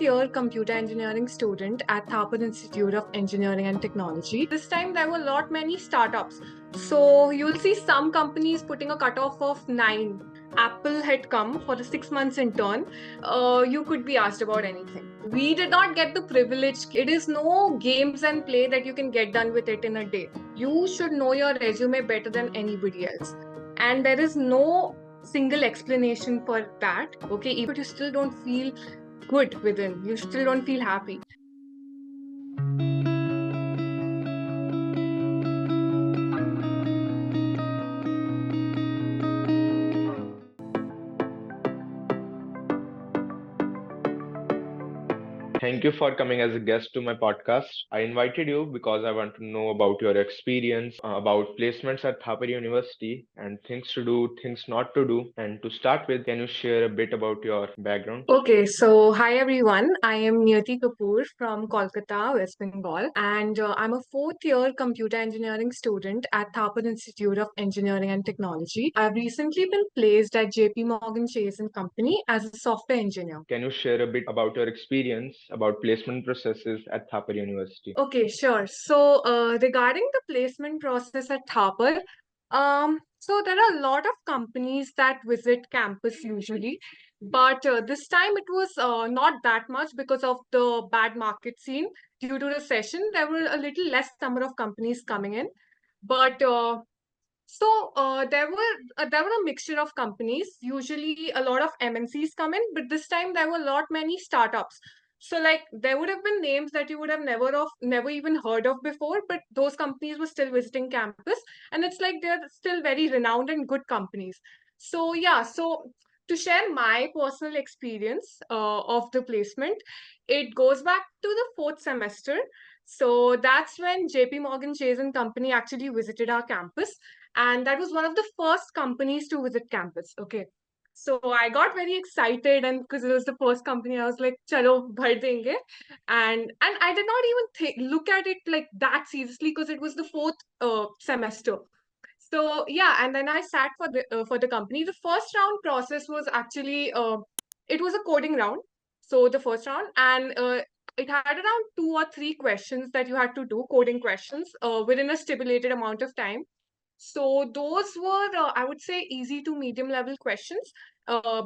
4th year computer engineering student at Thapar Institute of Engineering and Technology. This time there were many startups. So you'll see some companies putting a cutoff of 9. Apple had come for the 6 months intern. You could be asked about anything. We did not get the privilege. It is no games and play that you can get done with it in a day. You should know your resume better than anybody else. And there is no single explanation for that. Okay, even if you still don't feel good within, you still don't feel happy. Thank you for coming as a guest to my podcast. I invited you because I want to know about your experience, about placements at Thapar University, and things to do, things not to do. And to start with, can you share a bit about your background? Okay, so hi everyone. I am Niyati Kapoor from Kolkata, West Bengal, and I'm a 4th year computer engineering student at Thapar Institute of Engineering and Technology. I've recently been placed at JP Morgan Chase and Company as a software engineer. Can you share a bit about your experience, about placement processes at Thapar University? Okay, sure. So, regarding the placement process at Thapar, so there are a lot of companies that visit campus usually, but this time it was not that much because of the bad market scene. Due to recession, there were a little less number of companies coming in, but there were a mixture of companies. Usually, a lot of MNCs come in, but this time there were many startups. So like there would have been names that you would have never even heard of before, but those companies were still visiting campus, and it's like they're still very renowned and good companies. So yeah, so to share my personal experience of the placement, it goes back to the fourth semester. So that's when JP Morgan Chase and Company actually visited our campus, and that was one of the first companies to visit campus. Okay, so I got very excited, and because it was the first company, I was like, "Chalo, bhar denge," and I did not even look at it like that seriously because it was the fourth semester. So yeah, and then I sat for the company. The first round process was actually it was a coding round. So the first round, and it had around 2 or 3 questions that you had to do, coding questions, within a stipulated amount of time. So those were, I would say, easy to medium level questions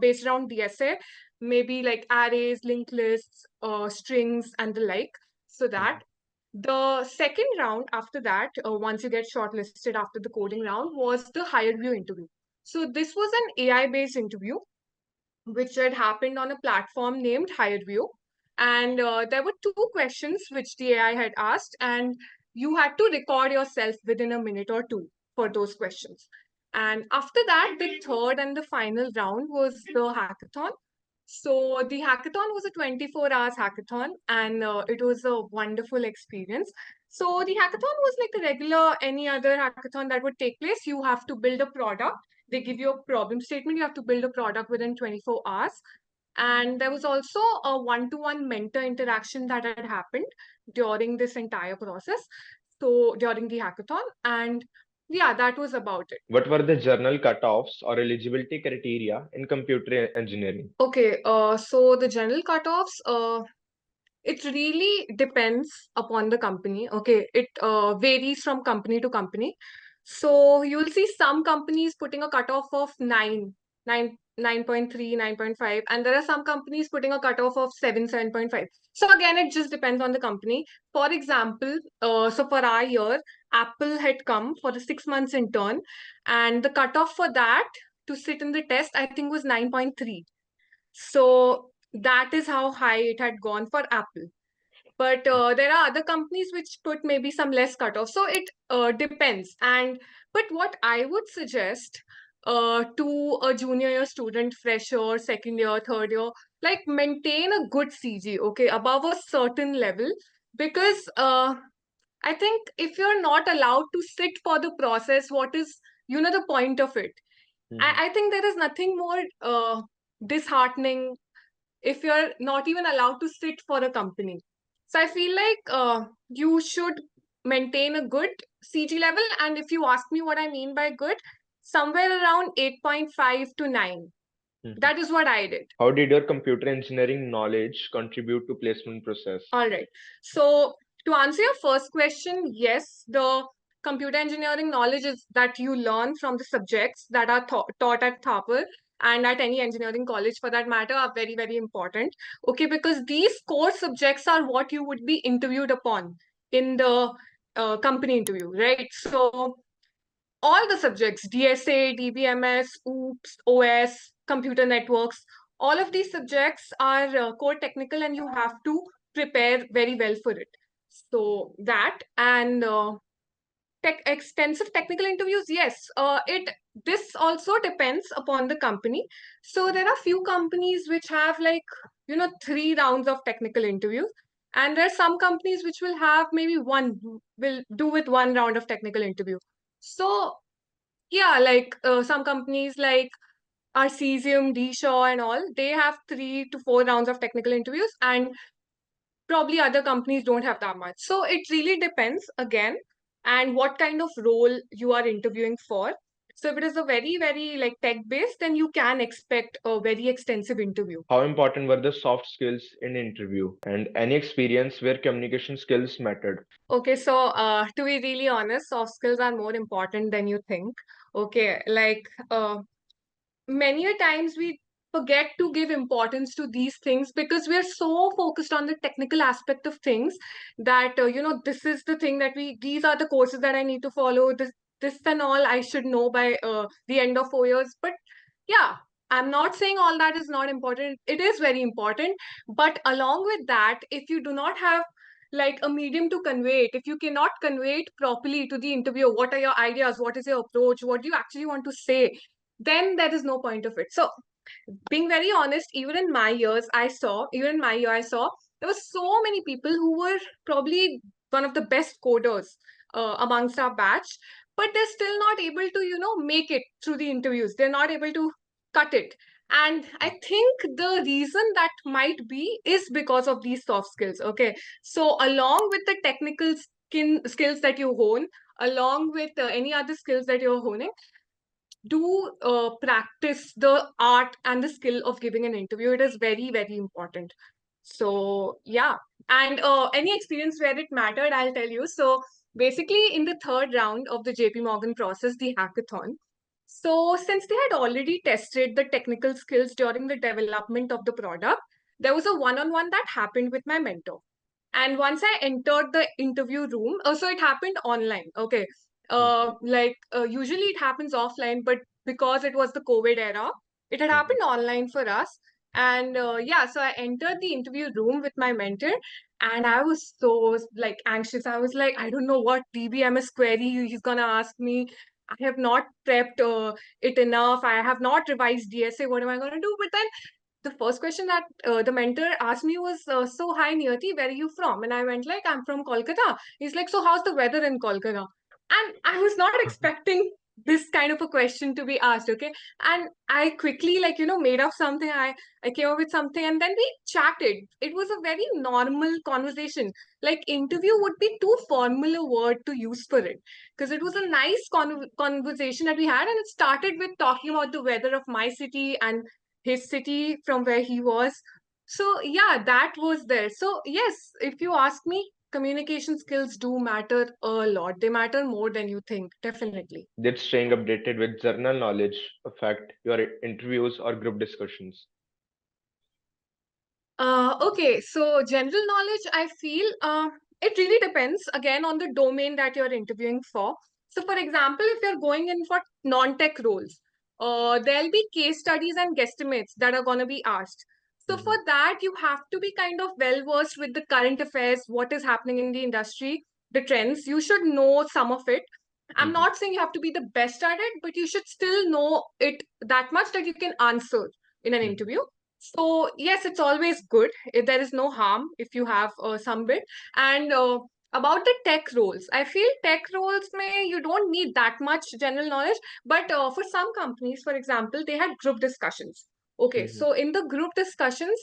based around DSA, maybe like arrays, linked lists, strings, and the like. So that the second round after that, once you get shortlisted after the coding round, was the higher view interview. So this was an AI based interview, which had happened on a platform named HireView. And there were 2 questions which the AI had asked, and you had to record yourself within a minute or two for those questions. And after that, the third and the final round was the hackathon. So the hackathon was a 24 hours hackathon, and it was a wonderful experience. So the hackathon was like a regular any other hackathon that would take place. You have to build a product. They give you a problem statement. You have to build a product within 24 hours. And there was also a one-to-one mentor interaction that had happened during this entire process. So during the hackathon, and yeah, that was about it. What were the journal cutoffs or eligibility criteria in computer engineering? Okay, so the general cutoffs, it really depends upon the company. Okay, it varies from company to company. So you'll see some companies putting a cutoff of 9.3, 9.5, and there are some companies putting a cutoff of 7, 7.5. So again, it just depends on the company. For example, so for our year, Apple had come for the 6 months intern, and the cutoff for that to sit in the test, I think, was 9.3. So that is how high it had gone for Apple. But there are other companies which put maybe some less cutoff. So it depends. And but what I would suggest to a junior year student, fresher, second year, third year, like maintain a good CG, okay, above a certain level, because I think if you're not allowed to sit for the process, what is the point of it? I think there is nothing more disheartening if you're not even allowed to sit for a company. So I feel like you should maintain a good CG level. And if you ask me what I mean by good, somewhere around 8.5 to 9. That is what I did. How did your computer engineering knowledge contribute to placement process? All right. So to answer your first question, yes, the computer engineering knowledge is that you learn from the subjects that are taught at Thapar and at any engineering college for that matter are very, very important. Okay, because these core subjects are what you would be interviewed upon in the company interview, right? So all the subjects, DSA, DBMS, OOPS, OS, computer networks, all of these subjects are core technical and you have to prepare very well for it. So that and extensive technical interviews, yes, it this also depends upon the company. So there are few companies which have like 3 rounds of technical interviews, and there are some companies which will have maybe one will do with 1 round of technical interview. So yeah, like some companies like Arcesium, DShaw, and all, they have 3 to 4 rounds of technical interviews, and probably other companies don't have that much. So it really depends again, and what kind of role you are interviewing for. So if it is a very, very like tech based, then you can expect a very extensive interview. How important were the soft skills in interview and any experience where communication skills mattered? Okay, so to be really honest, soft skills are more important than you think. Okay, like many a times we forget to give importance to these things because we are so focused on the technical aspect of things that this is the thing that we these are the courses that I need to follow, this and all I should know by the end of 4 years. But yeah, I'm not saying all that is not important, it is very important. But along with that, if you do not have like a medium to convey it, if you cannot convey it properly to the interviewer, what are your ideas, what is your approach, what do you actually want to say, then there is no point of it. So being very honest, even in my year, I saw there were so many people who were probably one of the best coders amongst our batch, but they're still not able to, make it through the interviews. They're not able to cut it. And I think the reason that might be is because of these soft skills. Okay. So along with the technical skills that you hone, along with any other skills that you're honing, do practice the art and the skill of giving an interview. It is very, very important. So, yeah. And any experience where it mattered, I'll tell you. So, basically, in the third round of the JP Morgan process, the hackathon, so since they had already tested the technical skills during the development of the product, there was a one on one that happened with my mentor. And once I entered the interview room, so it happened online. Okay. Usually it happens offline, but because it was the COVID era, it had happened online for us. And yeah, so I entered the interview room with my mentor, and I was so like anxious. I was like, I don't know what DBMS query he's gonna ask me. I have not prepped it enough. I have not revised DSA. What am I gonna do? But then the first question that the mentor asked me was, so hi Niyati, where are you from? And I went like, I'm from Kolkata. He's like, so how's the weather in Kolkata? And I was not expecting this kind of a question to be asked. Okay. And I quickly made up something. I came up with something, and then we chatted. It was a very normal conversation. Like interview would be too formal a word to use for it, because it was a nice conversation that we had, and it started with talking about the weather of my city and his city from where he was. So yeah, that was there. So yes, if you ask me, communication skills do matter a lot. They matter more than you think, definitely. Did staying updated with journal knowledge affect your interviews or group discussions? Okay, so general knowledge, I feel it really depends again on the domain that you're interviewing for. So, for example, if you're going in for non-tech roles, there'll be case studies and guesstimates that are going to be asked. So, for that, you have to be kind of well versed with the current affairs, what is happening in the industry, the trends. You should know some of it. I'm not saying you have to be the best at it, but you should still know it that much that you can answer in an interview. So yes, it's always good. There is no harm if you have some bit. And about the tech roles, I feel tech roles may you don't need that much general knowledge, but for some companies, for example, they had group discussions. Okay, so in the group discussions,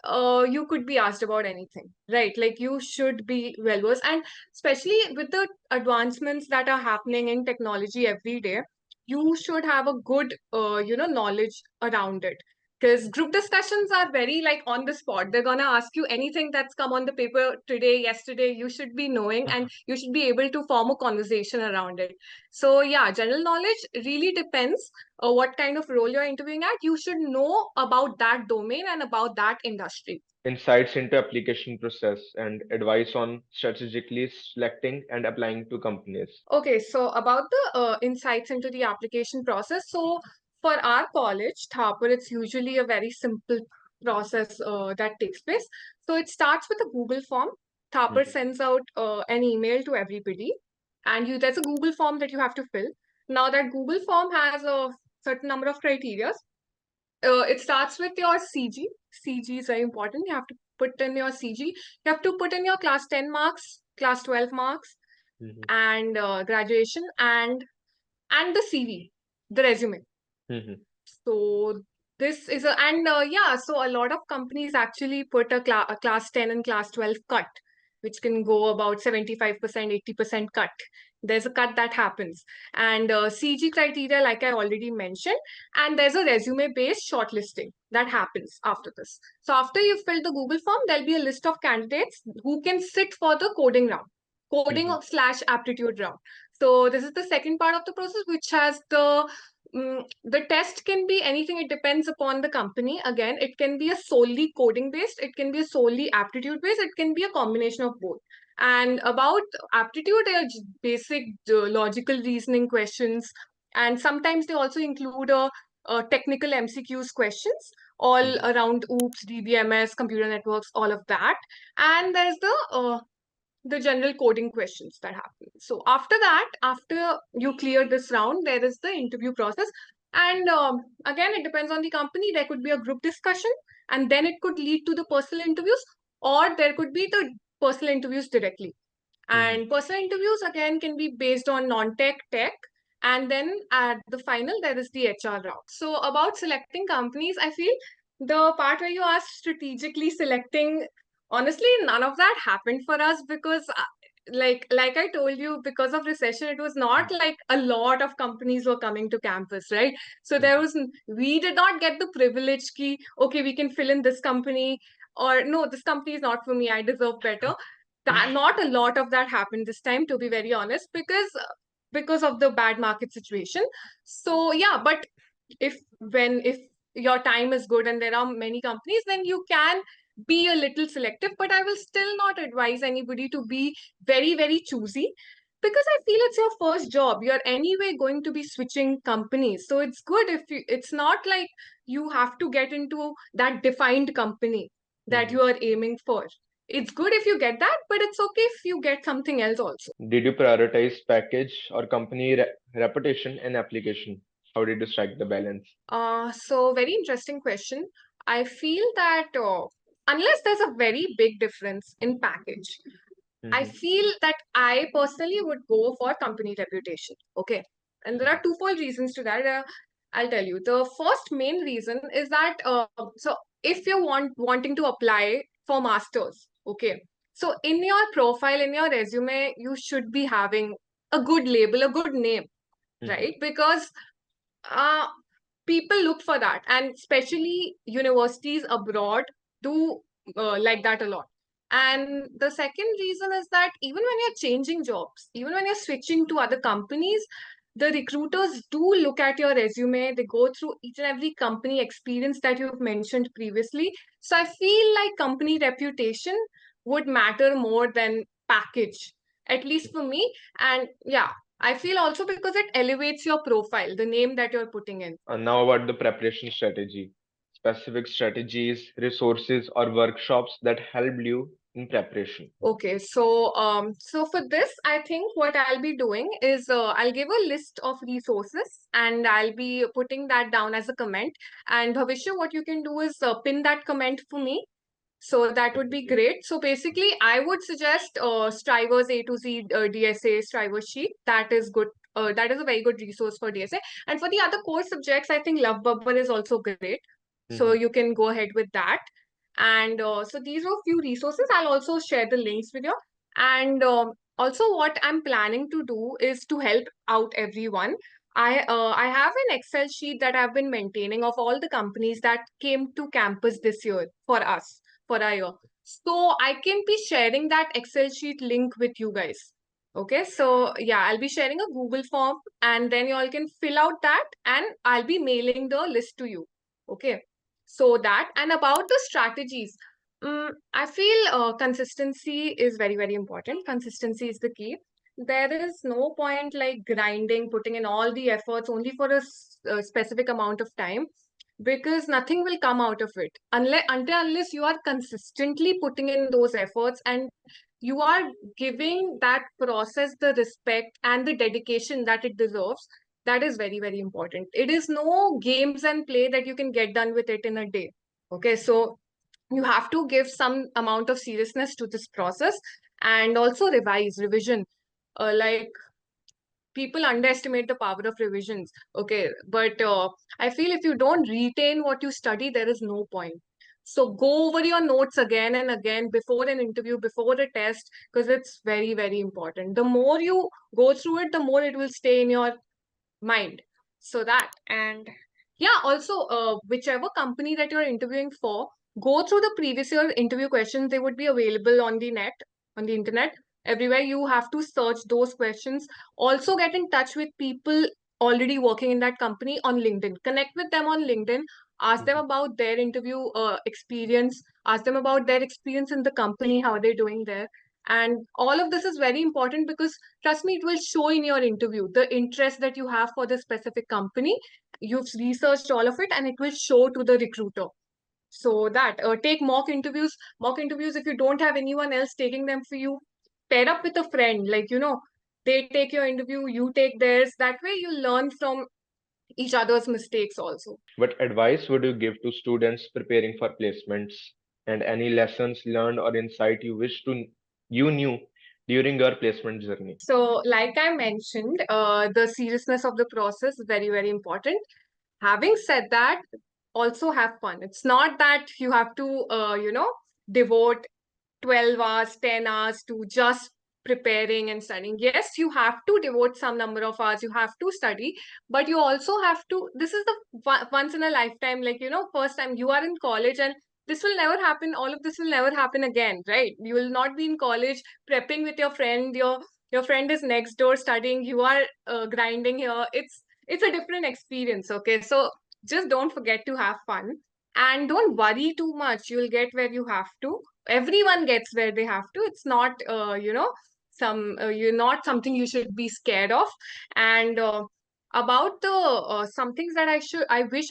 you could be asked about anything, right? Like you should be well versed, and especially with the advancements that are happening in technology every day, you should have a good, knowledge around it. Because group discussions are very like on the spot. They're gonna ask you anything that's come on the paper today, yesterday. You should be knowing, and you should be able to form a conversation around it. So yeah, general knowledge really depends what kind of role you're interviewing at. You should know about that domain and about that industry. Insights into application process and advice on strategically selecting and applying to companies. Okay, so about the insights into the application process. So for our college, Thapar, it's usually a very simple process that takes place. So it starts with a Google form. Thapar Mhm, sends out an email to everybody, and there's a Google form that you have to fill. Now that Google form has a certain number of criteria. It starts with your CG. CG is very important. You have to put in your CG. You have to put in your class 10 marks, class 12 marks, mhm, and graduation, and the CV, the resume. mhm, So this is a and yeah, so a lot of companies actually put a class 10 and class 12 cut, which can go about 75%, 80% cut. There's a cut that happens. And CG criteria, like I already mentioned, and there's a resume based shortlisting that happens after this. So after you've filled the Google form, there'll be a list of candidates who can sit for the coding round, coding mhm, slash aptitude round. So this is the second part of the process, which has the test can be anything. It depends upon the company. Again, it can be a solely coding based, it can be a solely aptitude based, it can be a combination of both. And about aptitude, they are basic logical reasoning questions, and sometimes they also include a technical MCQs questions all mhm, around OOPS, DBMS, computer networks, all of that. And there's the general coding questions that happen. So after that, after you clear this round, there is the interview process. And again, it depends on the company. There could be a group discussion, and then it could lead to the personal interviews, or there could be the personal interviews directly. mhm. And personal interviews again can be based on non-tech, tech, and then at the final there is the HR round. So about selecting companies, I feel the part where you asked strategically selecting, honestly, none of that happened for us because like I told you, because of recession, it was not like a lot of companies were coming to campus, right? So there Mhm. was we did not get the privilege key, okay, we can fill in this company, or no, this company is not for me, I deserve better. That not a lot of that happened this time, to be very honest, because of the bad market situation. So yeah, but if your time is good and there are many companies, then you can be a little selective, but I will still not advise anybody to be very choosy, because I feel it's your first job. You're anyway going to be switching companies, so it's good if it's not like you have to get into that defined company that Mhm. you are aiming for. It's good if you get that, but it's okay if you get something else also. Did you prioritize package or company reputation in application? How did you strike the balance? So very interesting question. I feel that unless there's a very big difference in package, I Mhm, feel that I personally would go for company reputation. Okay. And there are twofold reasons to that. I'll tell you. The first main reason is that so if you're wanting to apply for masters, okay. So in your profile, in your resume, you should be having a good label, a good name, mhm, right? Because uh, people look for that, and especially universities abroad do like that a lot. And the second reason is that even when you're changing jobs, even when you're switching to other companies, the recruiters do look at your resume. They go through each and every company experience that you've mentioned previously. So I feel like company reputation would matter more than package, at least for me. And yeah, I feel also because it elevates your profile, the name that you're putting in. Now about the preparation strategy, specific strategies, resources, or workshops that helped you in preparation. Okay, so for this, I think what I'll be doing is I'll give a list of resources and I'll be putting that down as a comment. And Bhavishya, what you can do is pin that comment for me. So that would be Definitely. great. So basically, I would suggest Striver's A to Z DSA Striver sheet. That is good. That is a very good resource for DSA. And for the other core subjects, I think Love Bubble is also great. So Mhm. you can go ahead with that. And so these are a few resources. I'll also share the links with you. And also, what I'm planning to do is to help out everyone. I have an Excel sheet that I've been maintaining of all the companies that came to campus this year for us for our year. So I can be sharing that Excel sheet link with you guys. Okay, so yeah, I'll be sharing a Google form and then you all can fill out that and I'll be mailing the list to you. Okay, so that and about the strategies. I feel consistency is very, very important. Consistency is the key. There is no point like grinding, putting in all the efforts only for a specific amount of time because nothing will come out of it unless you are consistently putting in those efforts and you are giving that process the respect and the dedication that it deserves. That is very, very important. It is no games and play that you can get done with it in a day. Okay, so you have to give some amount of seriousness to this process and also revision. Like people underestimate the power of revisions. Okay, but I feel if you don't retain what you study, there is no point. So go over your notes again and again before an interview, before a test, because it's very, very important. The more you go through it, the more it will stay in your mind. So that, and yeah, also whichever company that you're interviewing for, go through the previous year interview questions. They would be available on the net, on the internet. Everywhere you have to search those questions. Also get in touch with people already working in that company on LinkedIn. Connect with them on LinkedIn. Ask them Mhm. about their interview experience. Ask them about their experience in the company, how they're doing there. And all of this is very important because trust me, it will show in your interview the interest that you have for the specific company. You've researched all of it and it will show to the recruiter. So that take mock interviews. If you don't have anyone else taking them for you, pair up with a friend. Like, they take your interview, you take theirs. That way you learn from each other's mistakes also. What advice would you give to students preparing for placements, and any lessons learned or insight you wish to you knew during your placement journey? So, like I mentioned, the seriousness of the process is very, very important. Having said that, also have fun. It's not that you have to, devote 12 hours, 10 hours to just preparing and studying. Yes, you have to devote some number of hours, you have to study, but you also have to. This is the once in a lifetime, like, first time you are in college and this will never happen. All of this will never happen again, right? You will not be in college prepping with your friend. Your friend is next door studying. You are grinding here. It's a different experience. Okay, so just don't forget to have fun and don't worry too much. You'll get where you have to. Everyone gets where they have to. It's not some you're not something you should be scared of. And about the some things that I wish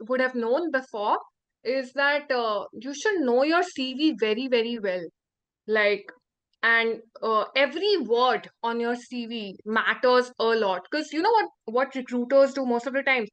would have known before is that you should know your CV very, very well. Like, and every word on your CV matters a lot because you know what recruiters do most of the time.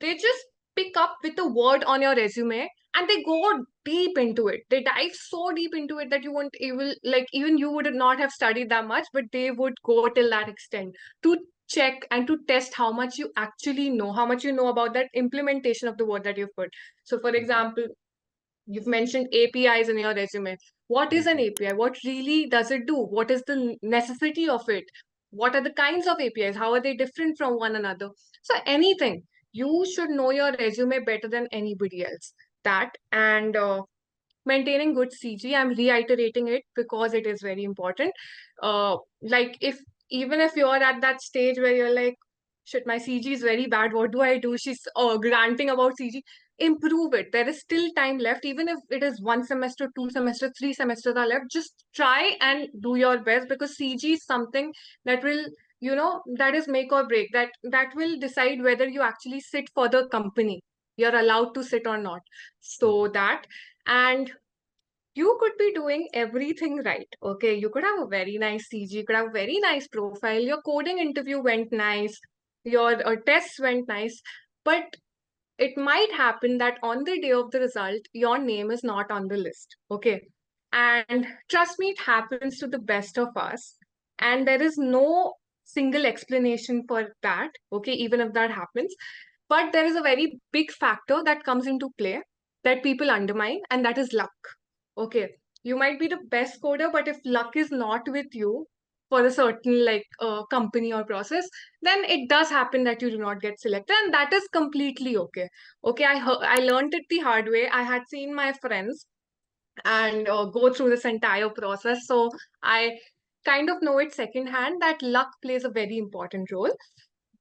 They just pick up with a word on your resume and they go deep into it. They dive so deep into it that you won't even like even you would not have studied that much, but they would go till that extent to check and to test how much you actually know, how much you know about that implementation of the word that you've put. So for Mhm. example, you've mentioned APIs in your resume. What is an Mhm. API? What really does it do? What is the necessity of it? What are the kinds of APIs? How are they different from one another? So anything, you should know your resume better than anybody else. That and maintaining good CG. I'm reiterating it because it is very important. Like if even if you're at that stage where you're like, shit, my CG is very bad. What do I do? She's granting about CG. Improve it. There is still time left. Even if it is one semester, two semesters, three semesters are left, just try and do your best because CG is something that will, that is make or break. That will decide whether you actually sit for the company. You're allowed to sit or not. So Mhm. that and you could be doing everything right. Okay, you could have a very nice CG, you could have a very nice profile, your coding interview went nice, your tests went nice, but it might happen that on the day of the result, your name is not on the list. Okay, and trust me, it happens to the best of us, and there is no single explanation for that. Okay, even if that happens, but there is a very big factor that comes into play that people undermine, and that is luck. Okay, you might be the best coder, but if luck is not with you, for a certain like company or process, then it does happen that you do not get selected, and that is completely okay. Okay, I learned it the hard way. I had seen my friends and go through this entire process, so I kind of know it secondhand that luck plays a very important role.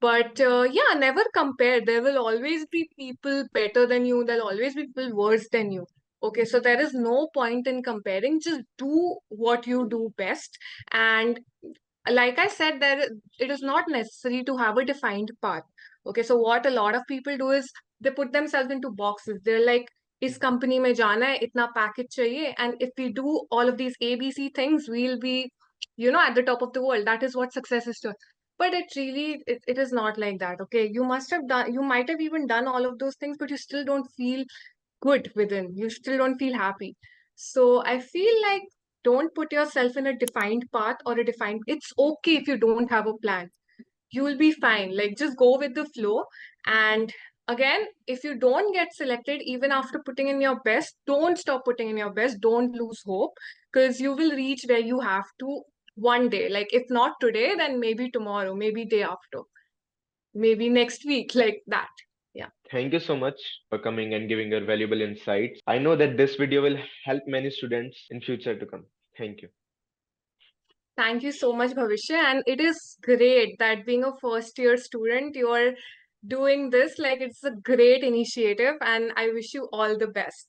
But yeah, never compare. There will always be people better than you. There'll always be people worse than you. Okay, so there is no point in comparing. Just do what you do best. And like I said, it is not necessary to have a defined path. Okay, so what a lot of people do is they put themselves into boxes. They're like, इस company में जाना है, इतना package चाहिए, and if we do all of these ABC things, we'll be, at the top of the world. That is what success is to. But it is not like that. Okay, you might have even done all of those things, but you still don't feel good within. You still don't feel happy. So I feel like don't put yourself in a defined path or a defined. It's okay if you don't have a plan. You will be fine. Like just go with the flow. And again, if you don't get selected, even after putting in your best, don't stop putting in your best. Don't lose hope because you will reach where you have to one day. Like if not today, then maybe tomorrow, maybe day after, maybe next week, like that. Yeah. Thank you so much for coming and giving your valuable insights. I know that this video will help many students in future to come. Thank you. Thank you so much, Bhavishya. And it is great that being a first year student, you're doing this. Like, it's a great initiative, and I wish you all the best.